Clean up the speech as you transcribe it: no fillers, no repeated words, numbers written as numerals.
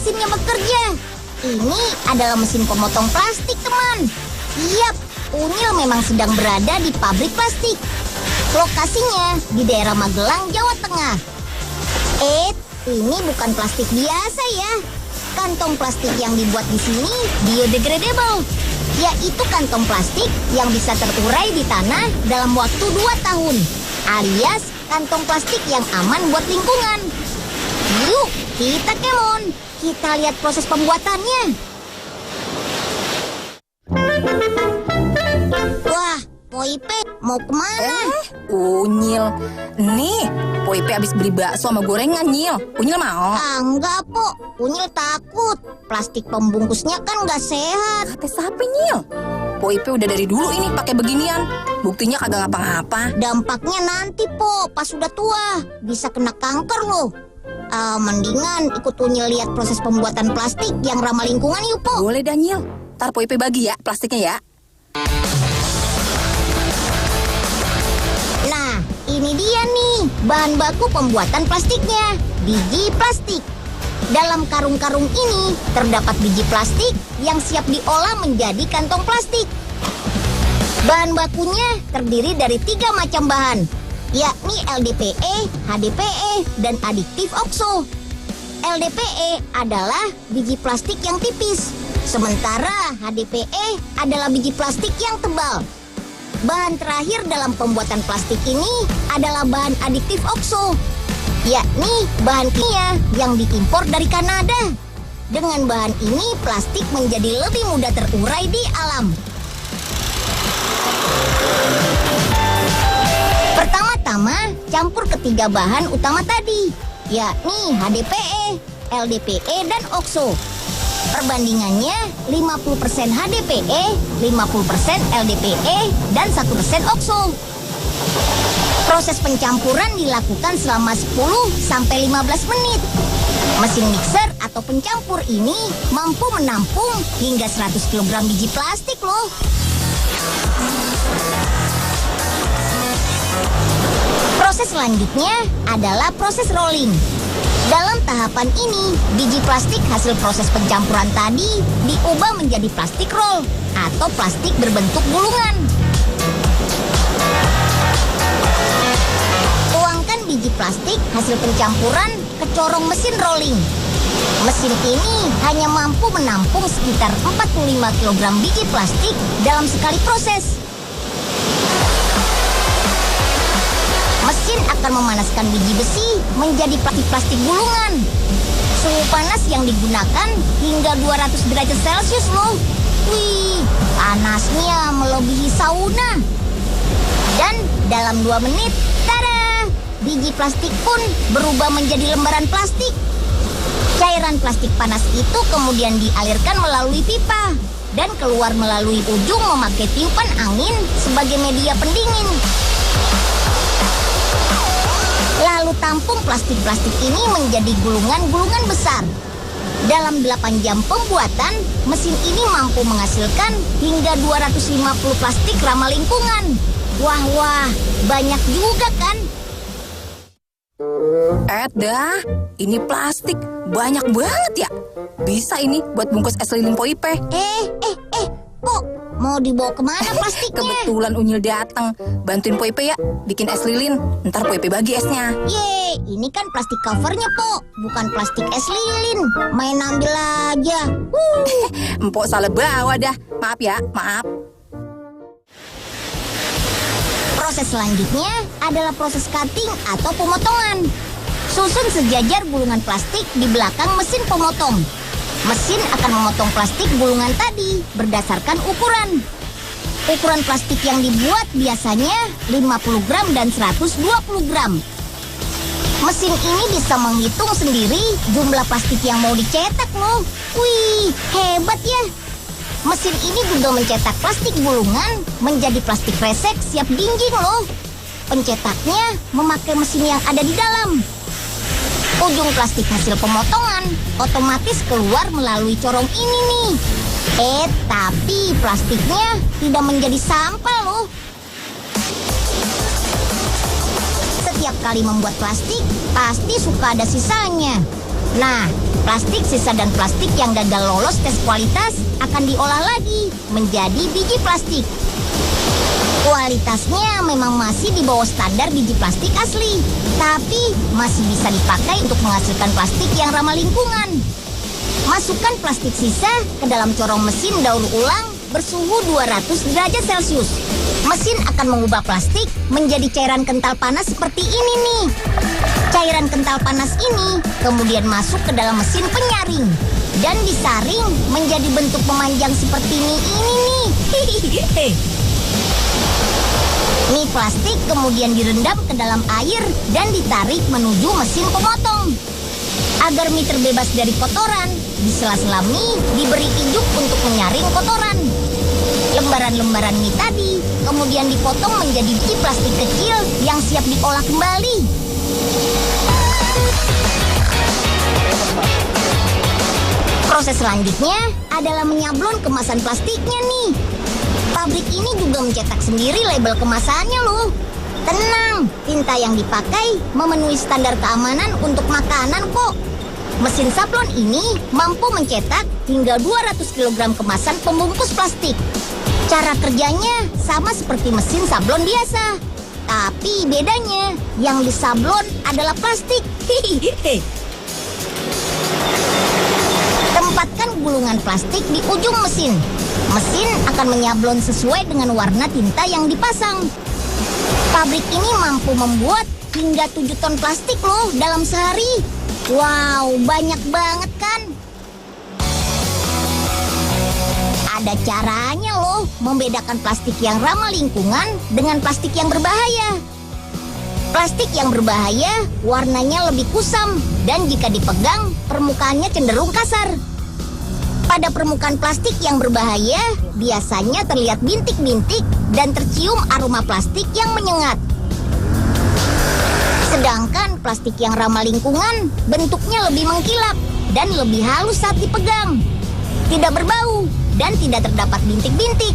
mesinnya bekerja. Ini adalah mesin pemotong plastik, teman. Yap, Unyil memang sedang berada di pabrik plastik. Lokasinya di daerah Magelang, Jawa Tengah. Ini bukan plastik biasa ya. Kantong plastik yang dibuat di sini biodegradable, yaitu kantong plastik yang bisa terurai di tanah dalam waktu 2 tahun, alias kantong plastik yang aman buat lingkungan. Yuk, kita kemon. Kita lihat proses pembuatannya. Wah, Poipe mau kemana? Unyil. Nih, Poipe abis beli bakso sama gorengan, Nyil. Unyil mau? Enggak, Po. Unyil takut. Plastik pembungkusnya kan nggak sehat. Kata siapa, Nyil? Poipe udah dari dulu ini pakai beginian. Buktinya kagak ngapa-ngapa. Dampaknya nanti, Po, pas udah tua. Bisa kena kanker loh. Mendingan ikut Unyil lihat proses pembuatan plastik yang ramah lingkungan yuk, Po. Boleh dah, Nyil. Ntar Poipe bagi ya plastiknya ya. Nah, ini dia nih bahan baku pembuatan plastiknya. Biji plastik. Dalam karung-karung ini terdapat biji plastik yang siap diolah menjadi kantong plastik. Bahan bakunya terdiri dari 3 macam bahan, yakni LDPE, HDPE, dan adiktif okso. LDPE adalah biji plastik yang tipis, sementara HDPE adalah biji plastik yang tebal. Bahan terakhir dalam pembuatan plastik ini adalah bahan adiktif okso, yakni bahan kimia yang diimpor dari Kanada. Dengan bahan ini, plastik menjadi lebih mudah terurai di alam. Pertama-tama, campur ketiga bahan utama tadi, yakni HDPE, LDPE, dan okso. Perbandingannya 50% HDPE, 50% LDPE, dan 1% okso. Proses pencampuran dilakukan selama 10-15 menit. Mesin mixer atau pencampur ini mampu menampung hingga 100 kg biji plastik loh. Proses selanjutnya adalah proses rolling. Dalam tahapan ini, biji plastik hasil proses pencampuran tadi diubah menjadi plastik roll atau plastik berbentuk gulungan. Tuangkan biji plastik hasil pencampuran ke corong mesin rolling. Mesin ini hanya mampu menampung sekitar 45 kg biji plastik dalam sekali proses. Mesin akan memanaskan biji besi menjadi plastik gulungan. Suhu panas yang digunakan hingga 200 derajat Celcius loh. Wih, panasnya melebihi sauna. Dan dalam 2 menit, tada! Biji plastik pun berubah menjadi lembaran plastik. Cairan plastik panas itu kemudian dialirkan melalui pipa dan keluar melalui ujung memakai tiupan angin sebagai media pendingin. Lalu tampung plastik-plastik ini menjadi gulungan-gulungan besar. Dalam 8 jam pembuatan, mesin ini mampu menghasilkan hingga 250 plastik ramah lingkungan. Wah, banyak juga kan? Dah, ini plastik banyak banget ya. Bisa ini buat bungkus es lilin Poipe. Kok mau dibawa kemana plastiknya? Kebetulan Unyil datang, bantuin Poipe ya bikin es lilin. Ntar Poipe bagi esnya. Ye, ini kan plastik covernya, Po, bukan plastik es lilin. Main ambil aja. Empok salah bawa dah. Maaf ya, maaf. Proses selanjutnya adalah proses cutting atau pemotongan. Susun sejajar gulungan plastik di belakang mesin pemotong. Mesin akan memotong plastik gulungan tadi berdasarkan ukuran. Ukuran plastik yang dibuat biasanya 50 gram dan 120 gram. Mesin ini bisa menghitung sendiri jumlah plastik yang mau dicetak loh. Wih, hebat ya. Mesin ini juga mencetak plastik gulungan menjadi plastik resek siap dingging loh. Pencetaknya memakai mesin yang ada di dalam. Ujung plastik hasil pemotongan otomatis keluar melalui corong ini nih. Tapi plastiknya tidak menjadi sampah loh. Setiap kali membuat plastik, pasti suka ada sisanya. Nah, plastik sisa dan plastik yang gagal lolos tes kualitas akan diolah lagi menjadi biji plastik. Kualitasnya memang masih di bawah standar biji plastik asli, tapi masih bisa dipakai untuk menghasilkan plastik yang ramah lingkungan. Masukkan plastik sisa ke dalam corong mesin daur ulang bersuhu 200 derajat Celcius. Mesin akan mengubah plastik menjadi cairan kental panas seperti ini nih. Cairan kental panas ini kemudian masuk ke dalam mesin penyaring dan disaring menjadi bentuk memanjang seperti ini nih. Mie plastik kemudian direndam ke dalam air dan ditarik menuju mesin pemotong. Agar mie terbebas dari kotoran, di sela-sela mie diberi ijuk untuk menyaring kotoran. Lembaran-lembaran mie tadi kemudian dipotong menjadi biji plastik kecil yang siap diolah kembali. Proses selanjutnya adalah menyablon kemasan plastiknya nih. Pabrik ini juga mencetak sendiri label kemasannya loh. Tenang, tinta yang dipakai memenuhi standar keamanan untuk makanan kok. Mesin sablon ini mampu mencetak hingga 200 kg kemasan pembungkus plastik. Cara kerjanya sama seperti mesin sablon biasa. Tapi bedanya, yang disablon adalah plastik. Tempatkan gulungan plastik di ujung mesin. Mesin akan menyablon sesuai dengan warna tinta yang dipasang. Pabrik ini mampu membuat hingga 7 ton plastik loh dalam sehari. Wow, banyak banget kan? Ada caranya loh membedakan plastik yang ramah lingkungan dengan plastik yang berbahaya. Plastik yang berbahaya warnanya lebih kusam dan jika dipegang permukaannya cenderung kasar. Pada permukaan plastik yang berbahaya biasanya terlihat bintik-bintik dan tercium aroma plastik yang menyengat. Sedangkan plastik yang ramah lingkungan bentuknya lebih mengkilap dan lebih halus saat dipegang. Tidak berbau dan tidak terdapat bintik-bintik.